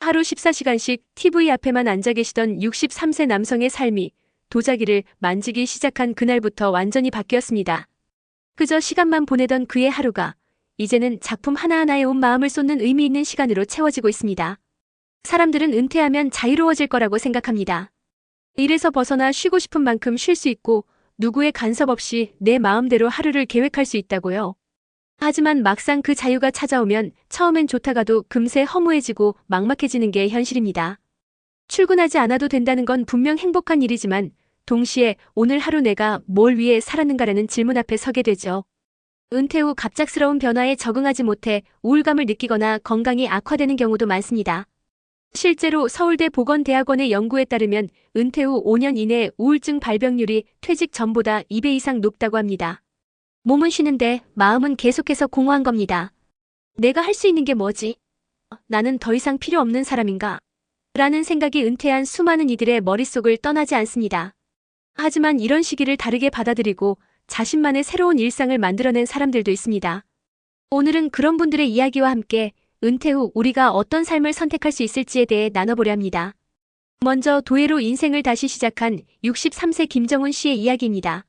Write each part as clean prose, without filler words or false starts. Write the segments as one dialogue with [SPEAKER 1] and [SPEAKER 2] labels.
[SPEAKER 1] 하루 14시간씩 TV 앞에만 앉아 계시던 63세 남성의 삶이 도자기를 만지기 시작한 그날부터 완전히 바뀌었습니다. 그저 시간만 보내던 그의 하루가 이제는 작품 하나하나에 온 마음을 쏟는 의미 있는 시간으로 채워지고 있습니다. 사람들은 은퇴하면 자유로워질 거라고 생각합니다. 일에서 벗어나 쉬고 싶은 만큼 쉴 수 있고 누구의 간섭 없이 내 마음대로 하루를 계획할 수 있다고요. 하지만 막상 그 자유가 찾아오면 처음엔 좋다가도 금세 허무해지고 막막해지는 게 현실입니다. 출근하지 않아도 된다는 건 분명 행복한 일이지만 동시에 오늘 하루 내가 뭘 위해 살았는가라는 질문 앞에 서게 되죠. 은퇴 후 갑작스러운 변화에 적응하지 못해 우울감을 느끼거나 건강이 악화되는 경우도 많습니다. 실제로 서울대 보건대학원의 연구에 따르면 은퇴 후 5년 이내 우울증 발병률이 퇴직 전보다 2배 이상 높다고 합니다. 몸은 쉬는데 마음은 계속해서 공허한 겁니다. 내가 할 수 있는 게 뭐지? 나는 더 이상 필요 없는 사람인가? 라는 생각이 은퇴한 수많은 이들의 머릿속을 떠나지 않습니다. 하지만 이런 시기를 다르게 받아들이고 자신만의 새로운 일상을 만들어낸 사람들도 있습니다. 오늘은 그런 분들의 이야기와 함께 은퇴 후 우리가 어떤 삶을 선택할 수 있을지에 대해 나눠보려 합니다. 먼저 도예로 인생을 다시 시작한 63세 김정훈 씨의 이야기입니다.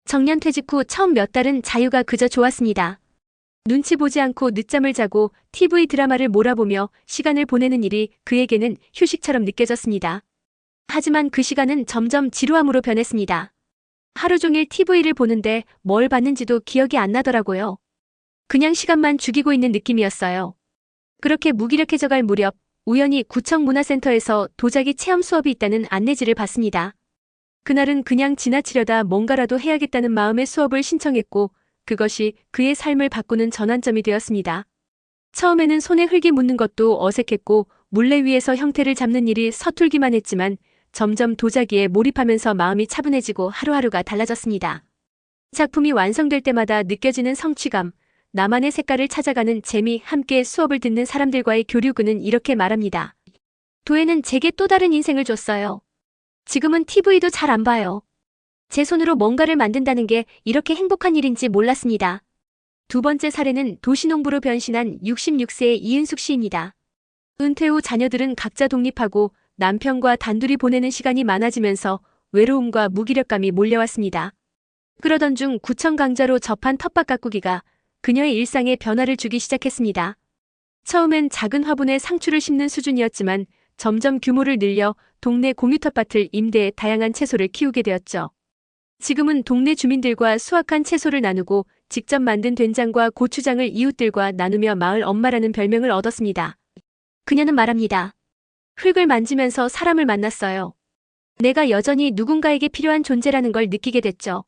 [SPEAKER 1] 정년 퇴직 후 처음 몇 달은 자유가 그저 좋았습니다. 눈치 보지 않고 늦잠을 자고 TV 드라마를 몰아보며 시간을 보내는 일이 그에게는 휴식처럼 느껴졌습니다. 하지만 그 시간은 점점 지루함으로 변했습니다. 하루 종일 TV를 보는데 뭘 봤는지도 기억이 안 나더라고요. 그냥 시간만 죽이고 있는 느낌이었어요. 그렇게 무기력해져갈 무렵 우연히 구청 문화센터에서 도자기 체험 수업이 있다는 안내지를 봤습니다. 그날은 그냥 지나치려다 뭔가라도 해야겠다는 마음의 수업을 신청했고 그것이 그의 삶을 바꾸는 전환점이 되었습니다. 처음에는 손에 흙이 묻는 것도 어색했고 물레 위에서 형태를 잡는 일이 서툴기만 했지만 점점 도자기에 몰입하면서 마음이 차분해지고 하루하루가 달라졌습니다. 작품이 완성될 때마다 느껴지는 성취감, 나만의 색깔을 찾아가는 재미, 함께 수업을 듣는 사람들과의 교류. 그는 이렇게 말합니다. 도예는 제게 또 다른 인생을 줬어요. 지금은 TV도 잘 안 봐요. 제 손으로 뭔가를 만든다는 게 이렇게 행복한 일인지 몰랐습니다. 두 번째 사례는 도시농부로 변신한 66세의 이은숙 씨입니다. 은퇴 후 자녀들은 각자 독립하고 남편과 단둘이 보내는 시간이 많아지면서 외로움과 무기력감이 몰려왔습니다. 그러던 중 구청 강좌로 접한 텃밭 가꾸기가 그녀의 일상에 변화를 주기 시작했습니다. 처음엔 작은 화분에 상추를 심는 수준이었지만 점점 규모를 늘려 동네 공유 텃밭을 임대해 다양한 채소를 키우게 되었죠. 지금은 동네 주민들과 수확한 채소를 나누고 직접 만든 된장과 고추장을 이웃들과 나누며 마을 엄마라는 별명을 얻었습니다. 그녀는 말합니다. 흙을 만지면서 사람을 만났어요. 내가 여전히 누군가에게 필요한 존재라는 걸 느끼게 됐죠.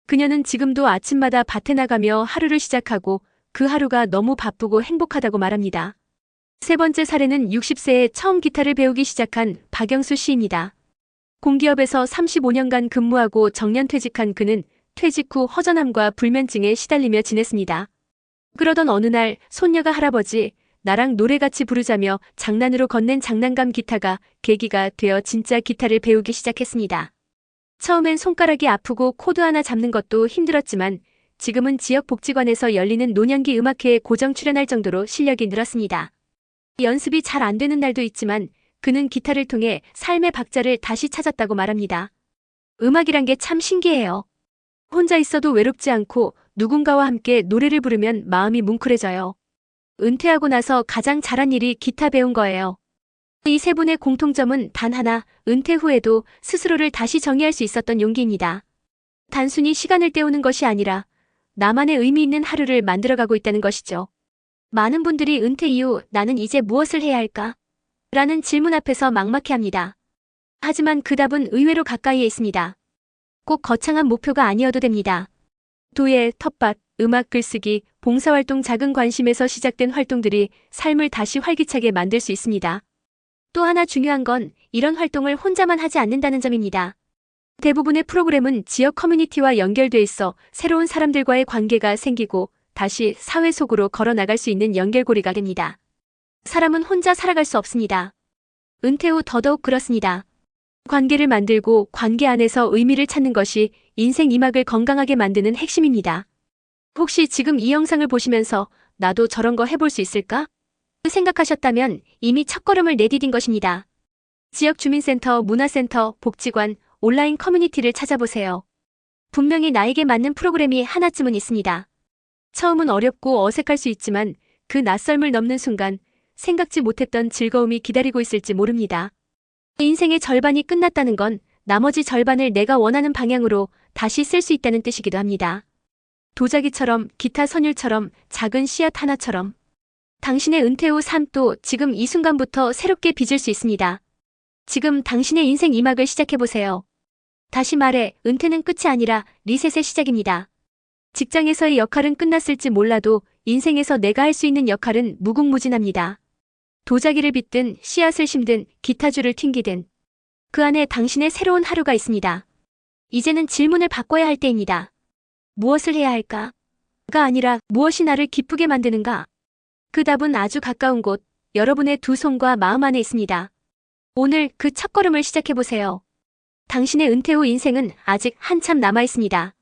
[SPEAKER 1] 그녀는 지금도 아침마다 밭에 나가며 하루를 시작하고 그 하루가 너무 바쁘고 행복하다고 말합니다. 세 번째 사례는 60세에 처음 기타를 배우기 시작한 박영수 씨입니다. 공기업에서 35년간 근무하고 정년퇴직한 그는 퇴직 후 허전함과 불면증에 시달리며 지냈습니다. 그러던 어느 날 손녀가 할아버지, 나랑 노래 같이 부르자며 장난으로 건넨 장난감 기타가 계기가 되어 진짜 기타를 배우기 시작했습니다. 처음엔 손가락이 아프고 코드 하나 잡는 것도 힘들었지만 지금은 지역복지관에서 열리는 노년기 음악회에 고정 출연할 정도로 실력이 늘었습니다. 연습이 잘 안 되는 날도 있지만 그는 기타를 통해 삶의 박자를 다시 찾았다고 말합니다. 음악이란 게 참 신기해요. 혼자 있어도 외롭지 않고 누군가와 함께 노래를 부르면 마음이 뭉클해져요. 은퇴하고 나서 가장 잘한 일이 기타 배운 거예요. 이 세 분의 공통점은 단 하나, 은퇴 후에도 스스로를 다시 정의할 수 있었던 용기입니다. 단순히 시간을 때우는 것이 아니라 나만의 의미 있는 하루를 만들어가고 있다는 것이죠. 많은 분들이 은퇴 이후 나는 이제 무엇을 해야 할까? 라는 질문 앞에서 막막해합니다. 하지만 그 답은 의외로 가까이에 있습니다. 꼭 거창한 목표가 아니어도 됩니다. 도예, 텃밭, 음악, 글쓰기, 봉사활동, 작은 관심에서 시작된 활동들이 삶을 다시 활기차게 만들 수 있습니다. 또 하나 중요한 건 이런 활동을 혼자만 하지 않는다는 점입니다. 대부분의 프로그램은 지역 커뮤니티와 연결돼 있어 새로운 사람들과의 관계가 생기고 다시 사회 속으로 걸어나갈 수 있는 연결고리가 됩니다. 사람은 혼자 살아갈 수 없습니다. 은퇴 후 더더욱 그렇습니다. 관계를 만들고 관계 안에서 의미를 찾는 것이 인생 2막을 건강하게 만드는 핵심입니다. 혹시 지금 이 영상을 보시면서 나도 저런 거 해볼 수 있을까? 생각하셨다면 이미 첫걸음을 내디딘 것입니다. 지역 주민센터, 문화센터, 복지관, 온라인 커뮤니티를 찾아보세요. 분명히 나에게 맞는 프로그램이 하나쯤은 있습니다. 처음은 어렵고 어색할 수 있지만 그 낯설음을 넘는 순간 생각지 못했던 즐거움이 기다리고 있을지 모릅니다. 인생의 절반이 끝났다는 건 나머지 절반을 내가 원하는 방향으로 다시 쓸 수 있다는 뜻이기도 합니다. 도자기처럼, 기타 선율처럼, 작은 씨앗 하나처럼 당신의 은퇴 후 삶도 지금 이 순간부터 새롭게 빚을 수 있습니다. 지금 당신의 인생 2막을 시작해보세요. 다시 말해, 은퇴는 끝이 아니라 리셋의 시작입니다. 직장에서의 역할은 끝났을지 몰라도 인생에서 내가 할 수 있는 역할은 무궁무진합니다. 도자기를 빚든 씨앗을 심든 기타줄을 튕기든 그 안에 당신의 새로운 하루가 있습니다. 이제는 질문을 바꿔야 할 때입니다. 무엇을 해야 할까? 가 아니라 무엇이 나를 기쁘게 만드는가? 그 답은 아주 가까운 곳, 여러분의 두 손과 마음 안에 있습니다. 오늘 그 첫걸음을 시작해보세요. 당신의 은퇴 후 인생은 아직 한참 남아있습니다.